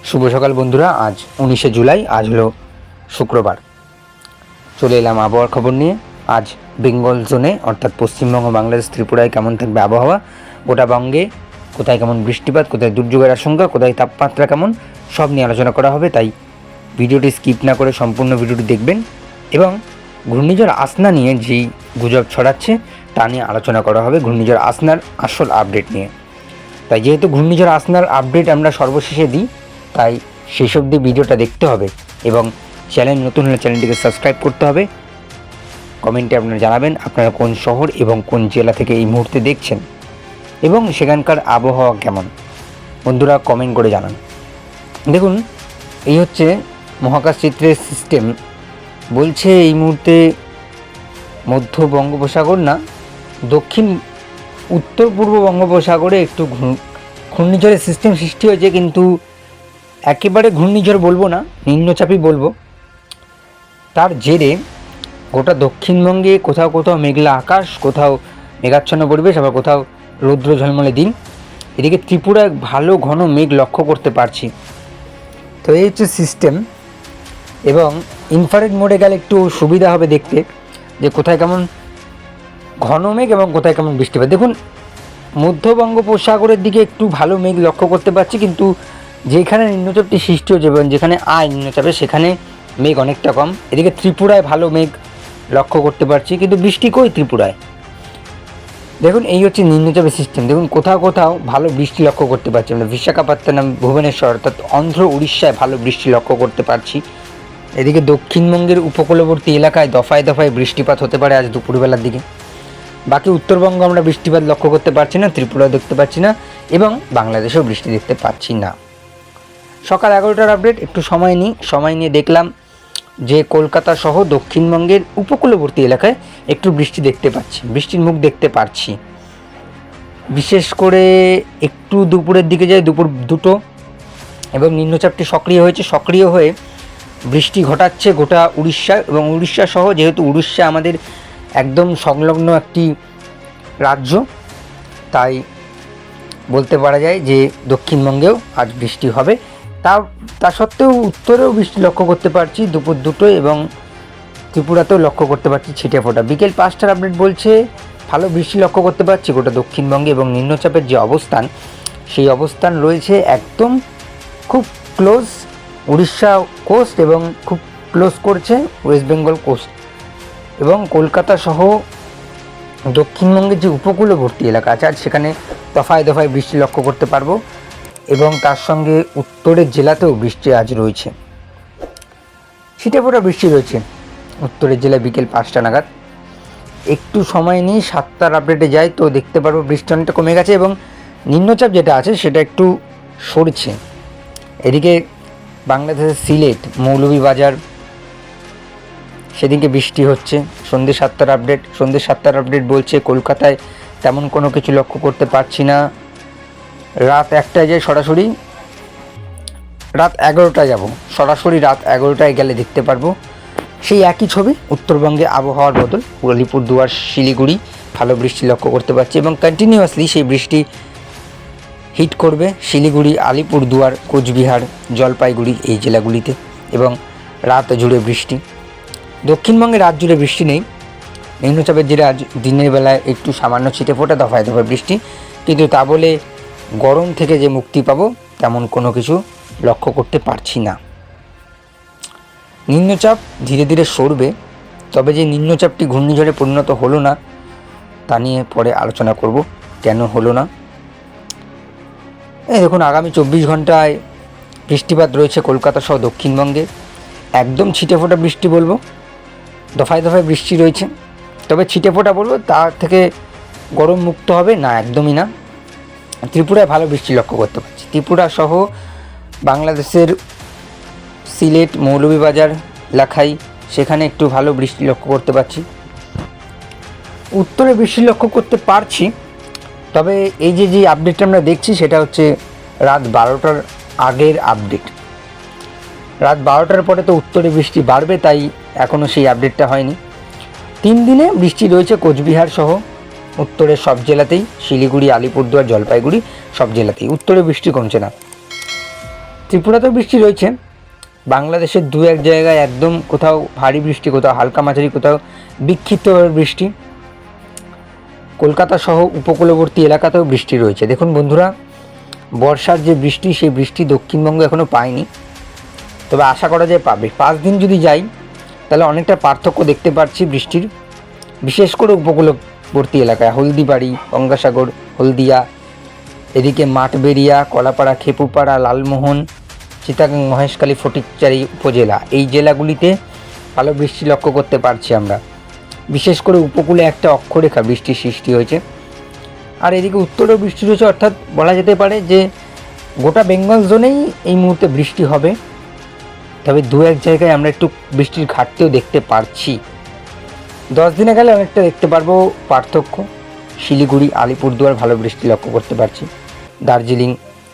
শুভ সকাল বন্ধুরা। আজ 19শে জুলাই, আজ হলো শুক্রবার। চলে এলাম আবহাওয়ার খবর নিয়ে। আজ বেঙ্গল জোনে অর্থাৎ পশ্চিমবঙ্গ, বাংলাদেশ, ত্রিপুরায় কেমন থাকবে আবহাওয়া, গোটা বঙ্গে কোথায় কেমন বৃষ্টিপাত, কোথায় দুর্যোগের আশঙ্কা, কোথায় তাপমাত্রা কেমন, সব নিয়ে আলোচনা করা হবে। তাই ভিডিওটি স্কিপ না করে সম্পূর্ণ ভিডিওটি দেখবেন। এবং ঘূর্ণিঝড় আসনা নিয়ে যেই গুজব ছড়াচ্ছে তা নিয়ে আলোচনা করা হবে, ঘূর্ণিঝড় আসনার আসল আপডেট নিয়ে। তাই যেহেতু ঘূর্ণিঝড় আসনার আপডেট আমরা সর্বশেষে দিই, তাই শেষ অবধি ভিডিওটা দেখতে হবে এবং চ্যানেল নতুন হলে চ্যানেলটিকে সাবস্ক্রাইব করতে হবে। কমেন্টে আপনারা জানাবেন আপনারা কোন শহর এবং কোন জেলা থেকে এই মুহূর্তে দেখছেন এবং সেখানকার আবহাওয়া কেমন, বন্ধুরা কমেন্ট করে জানান। দেখুন, এই হচ্ছে মহাকাশ চিত্রের সিস্টেম। বলছে এই মুহূর্তে মধ্য বঙ্গোপসাগর না, দক্ষিণ উত্তর পূর্ব বঙ্গোপসাগরে একটু ঘূর্ণিঝড়ের সিস্টেম সৃষ্টি হয়েছে, কিন্তু একেবারে ঘূর্ণিঝড় বলবো না, নিম্নচাপই বলবো। তার জেরে গোটা দক্ষিণবঙ্গে কোথাও কোথাও মেঘলা আকাশ, কোথাও মেঘাচ্ছন্ন পরিবেশ, আবার কোথাও রৌদ্র ঝলমলে দিন। এদিকে ত্রিপুরায় ভালো ঘন মেঘ লক্ষ্য করতে পারছি। তো এই হচ্ছে সিস্টেম। এবং ইনফ্রারেড মোডে গেলে একটু সুবিধা হবে দেখতে যে কোথায় কেমন ঘন মেঘ এবং কোথায় কেমন বৃষ্টিপাত। দেখুন, মধ্য বঙ্গোপসাগরের দিকে একটু ভালো মেঘ লক্ষ্য করতে পারছি, কিন্তু যেখানে নিম্নচাপটি সৃষ্টি হচ্ছে এবং যেখানে নিম্নচাপে সেখানে মেঘ অনেকটা কম। এদিকে ত্রিপুরায় ভালো মেঘ লক্ষ্য করতে পারছি, কিন্তু বৃষ্টি কই ত্রিপুরায়। দেখুন, এই হচ্ছে নিম্নচাপের সিস্টেম। দেখুন, কোথাও কোথাও ভালো বৃষ্টি লক্ষ্য করতে পারছি আমরা। বিশাখাপত্তনম, ভুবনেশ্বর অর্থাৎ অন্ধ্র, উড়িষ্যায় ভালো বৃষ্টি লক্ষ্য করতে পারছি। এদিকে দক্ষিণবঙ্গের উপকূলবর্তী এলাকায় দফায় দফায় বৃষ্টিপাত হতে পারে আজ দুপুরবেলার দিকে। বাকি উত্তরবঙ্গ আমরা বৃষ্টিপাত লক্ষ্য করতে পারছি না, ত্রিপুরা দেখতে পাচ্ছি না এবং বাংলাদেশেও বৃষ্টি দেখতে পাচ্ছি না। সকাল 11টার আপডেট, একটু সময় নিয়ে দেখলাম যে কলকাতা সহ দক্ষিণবঙ্গের উপকূলবর্তী এলাকায় একটু বৃষ্টি দেখতে পাচ্ছি, বৃষ্টির মুখ দেখতে পারছি। বিশেষ করে একটু দুপুরের দিকে যায়, দুপুর 2টো, এবং নিম্নচাপটি সক্রিয় হয়ে বৃষ্টি ঘটাচ্ছে গোটা উড়িষ্যা এবং উড়িষ্যা সহ, যেহেতু উড়িষ্যা আমাদের একদম সংলগ্ন একটি রাজ্য, তাই বলতে পারা যায় যে দক্ষিণবঙ্গেও আজ বৃষ্টি হবে। তা সত্ত্বেও উত্তরেও বৃষ্টি লক্ষ্য করতে পারছি দুপুর 2টো, এবং ত্রিপুরাতেও লক্ষ্য করতে পারছি ছিটে ফোটা। বিকেল 5টার আপডেট বলছে ভালো বৃষ্টি লক্ষ্য করতে পারছি গোটা দক্ষিণবঙ্গে, এবং নিম্নচাপের যে অবস্থান, সেই অবস্থান রয়েছে একদম খুব ক্লোজ উড়িষ্যা কোস্ট এবং খুব ক্লোজ করছে ওয়েস্ট বেঙ্গল কোস্ট, এবং কলকাতা সহ দক্ষিণবঙ্গের যে উপকূলবর্তী এলাকা আছে আজ সেখানে দফায় দফায় বৃষ্টি লক্ষ্য করতে পারবো। এবং তার সঙ্গে উত্তরের জেলাতেও বৃষ্টি আজ রয়েছে, ছিটেফোঁটা বৃষ্টি রয়েছে উত্তরের জেলায় বিকেল 5টা নাগাদ। একটু সময় নিয়ে 7টার আপডেটে যাই, তো দেখতে পারবো বৃষ্টি অনেকটা কমে গেছে এবং নিম্নচাপ যেটা আছে সেটা একটু সরছে। এদিকে বাংলাদেশের সিলেট, মৌলভীবাজার, সেদিকে বৃষ্টি হচ্ছে। সন্ধ্যে 7টার আপডেট বলছে কলকাতায় তেমন কোনো কিছু লক্ষ্য করতে পারছি না। রাত 1টায় যাই সরাসরি, রাত 11টায় যাব সরাসরি, রাত 11টায় গেলে দেখতে পারবো সেই একই ছবি। উত্তরবঙ্গে আবহাওয়ার বদল, আলিপুরদুয়ার, শিলিগুড়ি ভালো বৃষ্টি লক্ষ্য করতে পারছি এবং কন্টিনিউয়াসলি সেই বৃষ্টি হিট করবে শিলিগুড়ি, আলিপুরদুয়ার, কোচবিহার, জলপাইগুড়ি এই জেলাগুলিতে, এবং রাত জুড়ে বৃষ্টি। দক্ষিণবঙ্গে রাত জুড়ে বৃষ্টি নেই, নিম্নচাপের জেরে আজ দিনের বেলায় একটু সামান্য ছিটেফোঁটা, দফায় দফায় বৃষ্টি, কিন্তু তা বলে গরম থেকে যে মুক্তি পাবো তেমন কোনো কিছু লক্ষ্য করতে পারছি না। নিম্নচাপ ধীরে ধীরে সরবে, তবে যে নিম্নচাপটি ঘূর্ণিঝড়ে পরিণত হলো না তা নিয়ে পরে আলোচনা করব কেন হলো না। এই দেখুন, আগামী 24 ঘন্টায় বৃষ্টিপাত রয়েছে কলকাতা সহ দক্ষিণবঙ্গে, একদম ছিটেফোঁটা বৃষ্টি বলবো, দফায় দফায় বৃষ্টি রয়েছে, তবে ছিটেফোঁটা বলবো, তার থেকে গরম মুক্ত হবে না, একদমই না। ত্রিপুরায় ভালো বৃষ্টি লক্ষ্য করতে পারছি, ত্রিপুরা সহ বাংলাদেশের সিলেট, মৌলভীবাজার, লাখাই, সেখানে একটু ভালো বৃষ্টি লক্ষ্য করতে পারছি। উত্তরে বৃষ্টি লক্ষ্য করতে পারছি, তবে এই যে আপডেটটা আমরা দেখছি সেটা হচ্ছে রাত 12টার আগের আপডেট। রাত 12টার পরে তো উত্তরে বৃষ্টি বাড়বে, তাই এখনও সেই আপডেটটা হয়নি। 3 দিনে বৃষ্টি রয়েছে কোচবিহার সহ উত্তরের সব জেলাতেই, শিলিগুড়ি, আলিপুরদুয়ার, জলপাইগুড়ি সব জেলাতেই। উত্তরে বৃষ্টি কমছে না। ত্রিপুরাতেও বৃষ্টি রয়েছে, বাংলাদেশের দু এক জায়গায় একদম কোথাও ভারী বৃষ্টি, কোথাও হালকা মাঝারি, কোথাও বিক্ষিপ্তভাবে বৃষ্টি। কলকাতা সহ উপকূলবর্তী এলাকাতেও বৃষ্টি রয়েছে। দেখুন বন্ধুরা, বর্ষার যে বৃষ্টি, সেই বৃষ্টি দক্ষিণবঙ্গ এখনও পায়নি, তবে আশা করা যায় পাবে। 5 দিন যদি যাই তাহলে অনেকটা পার্থক্য দেখতে পাচ্ছি বৃষ্টির, বিশেষ করে উপকূলবর্তী এলাকায় হলদিবাড়ি, গঙ্গাসাগর, হলদিয়া, এদিকে মাঠবেড়িয়া, কলাপাড়া, খেপুপাড়া, লালমোহন, চিটাগাং, মহেশখালী, ফটিকচারি উপজেলা, এই জেলাগুলিতে ভালো বৃষ্টি লক্ষ্য করতে পারছি আমরা। বিশেষ করে উপকূলে একটা অক্ষরেখা বৃষ্টির সৃষ্টি হয়েছে, আর এদিকে উত্তরেও বৃষ্টি রয়েছে, অর্থাৎ বলা যেতে পারে যে গোটা বেঙ্গল জোনেই এই মুহূর্তে বৃষ্টি হবে। তবে দু এক জায়গায় আমরা একটু বৃষ্টির ঘাটতিও দেখতে পারছি। 10 দিনে গেলে অনেকটা দেখতে পারবো পার্থক্য। শিলিগুড়ি, আলিপুরদুয়ার ভালো বৃষ্টি লক্ষ্য করতে পারছি, দার্জিলিং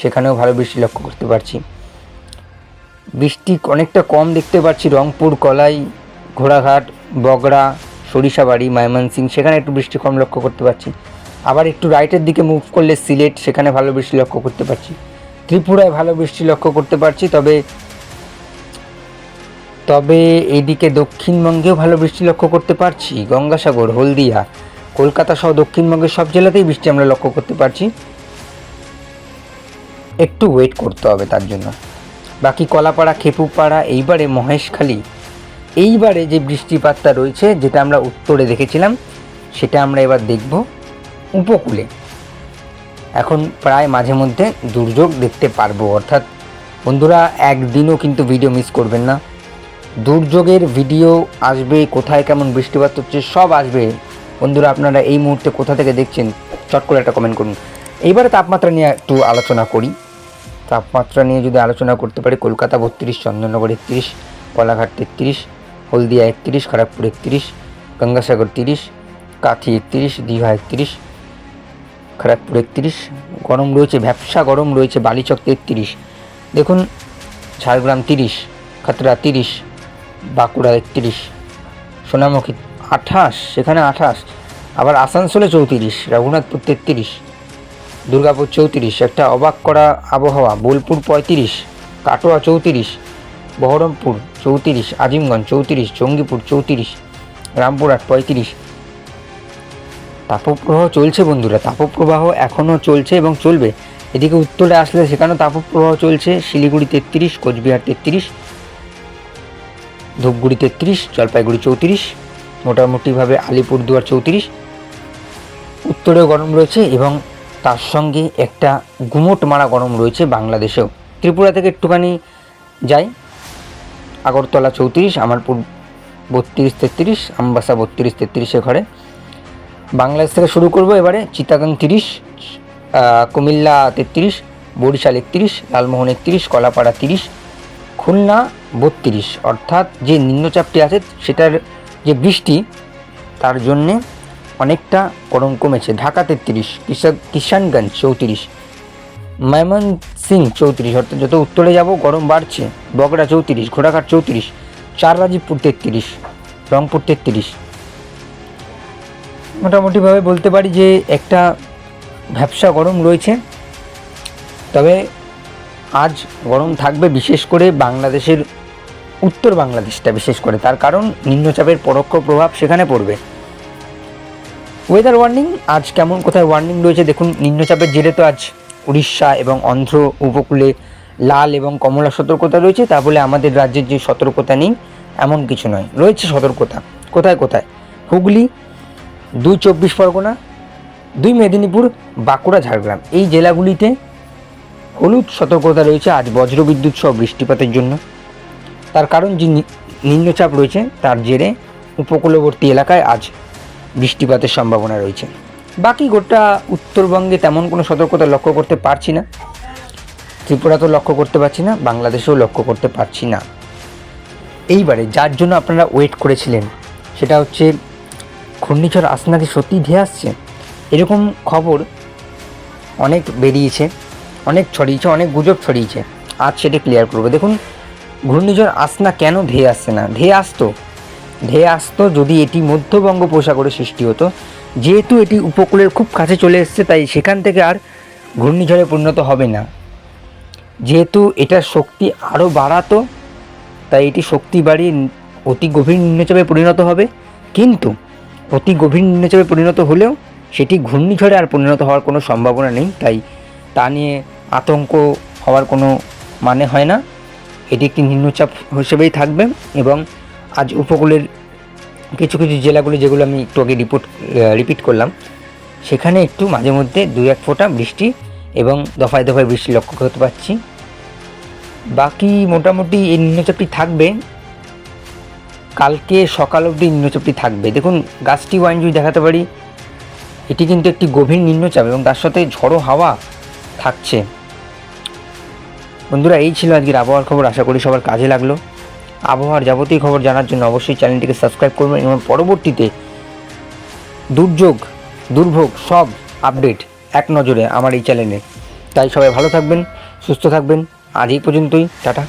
সেখানেও ভালো বৃষ্টি লক্ষ্য করতে পারছি। বৃষ্টি অনেকটা কম দেখতে পাচ্ছি রংপুর, কলাই, ঘোড়াঘাট, বগড়া, সরিষাবাড়ি, ময়মনসিংহ, সেখানে একটু বৃষ্টি কম লক্ষ্য করতে পারছি। আবার একটু রাইটের দিকে মুভ করলে সিলেট, সেখানে ভালো বৃষ্টি লক্ষ্য করতে পারছি। ত্রিপুরায় ভালো বৃষ্টি লক্ষ্য করতে পারছি, তবে এইদিকে দক্ষিণবঙ্গেও ভালো বৃষ্টি লক্ষ্য করতে পারছি। গঙ্গাসাগর, হলদিয়া, কলকাতা সহ দক্ষিণবঙ্গের সব জেলাতেই বৃষ্টি আমরা লক্ষ্য করতে পারছি। একটু ওয়েট করতে হবে তার জন্য। বাকি কলাপাড়া, খেপুপাড়া, এইবারে মহেশখালী, এইবারে যে বৃষ্টিপাতটা রয়েছে, যেটা আমরা উত্তরে দেখেছিলাম, সেটা আমরা এবার দেখব উপকূলে। এখন প্রায় মাঝে মধ্যে দুর্যোগ দেখতে পারবো, অর্থাৎ বন্ধুরা একদিনও কিন্তু ভিডিও মিস করবেন না। দুর্যোগের ভিডিও আসবে, কোথায় কেমন বৃষ্টিপাত হচ্ছে সব আসবে। বন্ধুরা আপনারা এই মুহূর্তে কোথা থেকে দেখছেন চট করে একটা কমেন্ট করুন। এইবারে তাপমাত্রা নিয়ে একটু আলোচনা করি। তাপমাত্রা নিয়ে যদি আলোচনা করতে পারি, কলকাতা 32, চন্দননগর 31, কলাঘাট 33, হলদিয়া 31, খড়গপুর 31, গঙ্গাসাগর 30, কাথি 31, দীঘা 31, খড়গপুর 31। গরম রয়েছে, ভ্যাপসা গরম রয়েছে, বালিচক 33। দেখুন ঝাড়গ্রাম 30, খাতড়া 30, বাঁকুড়া 31, সোনামুখী 28, সেখানে 28, আবার আসানসোলে 34, রঘুনাথপুর 33, দুর্গাপুর 34, একটা অবাক করা আবহাওয়া, বোলপুর 35, কাটোয়া 34, বহরমপুর 34, আজিমগঞ্জ 34, জঙ্গিপুর 34, রামপুরহাট 35। তাপপ্রবাহ চলছে বন্ধুরা, তাপপ্রবাহ এখনও চলছে এবং চলবে। এদিকে উত্তরে আসলে সেখানেও তাপপ্রবাহ চলছে। শিলিগুড়ি 33, কোচবিহার 33, ধূপগুড়ি 33, জলপাইগুড়ি 34, মোটামুটিভাবে আলিপুরদুয়ার 34। উত্তরেও গরম রয়েছে এবং তার সঙ্গে একটা গুমোট মারা গরম রয়েছে বাংলাদেশেও। ত্রিপুরা থেকে একটুখানি যাই, আগরতলা 34, আমারপুর 32, 33, আমবাসা 32, 33 ঘরে। বাংলাদেশ থেকে শুরু করব এবারে। চিটাগাং 30, কুমিল্লা 33, বরিশাল 31, লালমোহন 31, কলাপাড়া 30, খুলনা 32। অর্থাৎ যে নিম্নচাপটি আছে সেটার যে বৃষ্টি, তার জন্যে অনেকটা গরম কমেছে। ঢাকা 33, কিষানগঞ্জ 34, ময়মনসিংহ 34, অর্থাৎ যত উত্তরে যাব গরম বাড়ছে। বগড়া 34, ঘোড়াঘাট 34, চাররাজীবপুর 33, রংপুর 33। মোটামুটিভাবে বলতে পারি যে একটা ভ্যাপসা গরম রয়েছে। তবে আজ গরম থাকবে, বিশেষ করে বাংলাদেশের উত্তর বাংলাদেশটা বিশেষ করে, তার কারণ নিম্নচাপের পরোক্ষ প্রভাব সেখানে পড়বে। ওয়েদার ওয়ার্নিং আজ কেমন কোথায় ওয়ার্নিং রয়েছে দেখুন। নিম্নচাপের জেরে তো আজ উড়িষ্যা এবং অন্ধ্র উপকূলে লাল এবং কমলা সতর্কতা রয়েছে। তা বলে আমাদের রাজ্যের যে সতর্কতা নেই এমন কিছু নয়, রয়েছে সতর্কতা। কোথায় কোথায়? হুগলি, 2 চব্বিশ পরগনা, 2 মেদিনীপুর, বাঁকুড়া, ঝাড়গ্রাম, এই জেলাগুলিতে হলুদ সতর্কতা রয়েছে আজ বজ্রবিদ্যুৎ সহ বৃষ্টিপাতের জন্য। তার কারণ যে নিম্নচাপ রয়েছে তার জেরে উপকূলবর্তী এলাকায় আজ বৃষ্টিপাতের সম্ভাবনা রয়েছে। বাকি গোটা উত্তরবঙ্গে তেমন কোনো সতর্কতা লক্ষ্য করতে পারছি না। ত্রিপুরা তো লক্ষ্য করতে পারছি না, বাংলাদেশেও লক্ষ্য করতে পারছি না। এইবারে যার জন্য আপনারা ওয়েট করেছিলেন সেটা হচ্ছে ঘূর্ণিঝড় আসনা কি সত্যি ধেয়ে আসছে? এরকম খবর অনেক বেরিয়েছে, অনেক ছড়িয়েছে, অনেক গুজব ছড়িয়েছে। আজ সেটা ক্লিয়ার করবো। দেখুন ঘূর্ণিঝড় আসনা কেন ধেয়ে আসছে না? ধেয়ে আসতো যদি এটি মধ্য বঙ্গোপসাগরে সৃষ্টি হতো। যেহেতু এটি উপকূলের খুব কাছে চলে এসছে, তাই সেখান থেকে আর ঘূর্ণিঝড়ে পরিণত হবে না। যেহেতু এটার শক্তি আরও বাড়াতো, তাই এটি শক্তি বাড়িয়ে অতি গভীর নিম্নচাপে পরিণত হবে। কিন্তু অতি গভীর নিম্নচাপে পরিণত হলেও সেটি ঘূর্ণিঝড়ে আর পরিণত হওয়ার কোনো সম্ভাবনা নেই, তাই তা নিয়ে আতঙ্ক হওয়ার কোনো মানে হয় না। এটি একটি নিম্নচাপ হিসেবেই থাকবে এবং আজ উপকূলের কিছু কিছু জেলাগুলি, যেগুলো আমি একটু আগে রিপিট করলাম, সেখানে একটু মাঝে মধ্যে 2-1 ফোঁটা বৃষ্টি এবং দফায় দফায় বৃষ্টি লক্ষ্য করতে পারছি। বাকি মোটামুটি এই নিম্নচাপটি থাকবে, কালকে সকাল অবধি নিম্নচাপটি থাকবে। দেখুন গাছটি ওয়াইন যদি দেখাতে পারি, এটি কিন্তু একটি গভীর নিম্নচাপ এবং তার সাথে ঝড়ো হাওয়া থাকছে। বন্ধুরা, এই ছিল আজকের আবহাওয়ার খবর। আশা করি সবার কাজে লাগলো। আবহাওয়ার যাবতীয় খবর জানার জন্য অবশ্যই চ্যানেলটিকে সাবস্ক্রাইব করবেন এবং পরবর্তীতে দুর্ভোগ সব আপডেট এক নজরে আমার এই চ্যানেলে। তাই সবাই ভালো থাকবেন, সুস্থ থাকবেন। আজ এই পর্যন্তই, টাটা।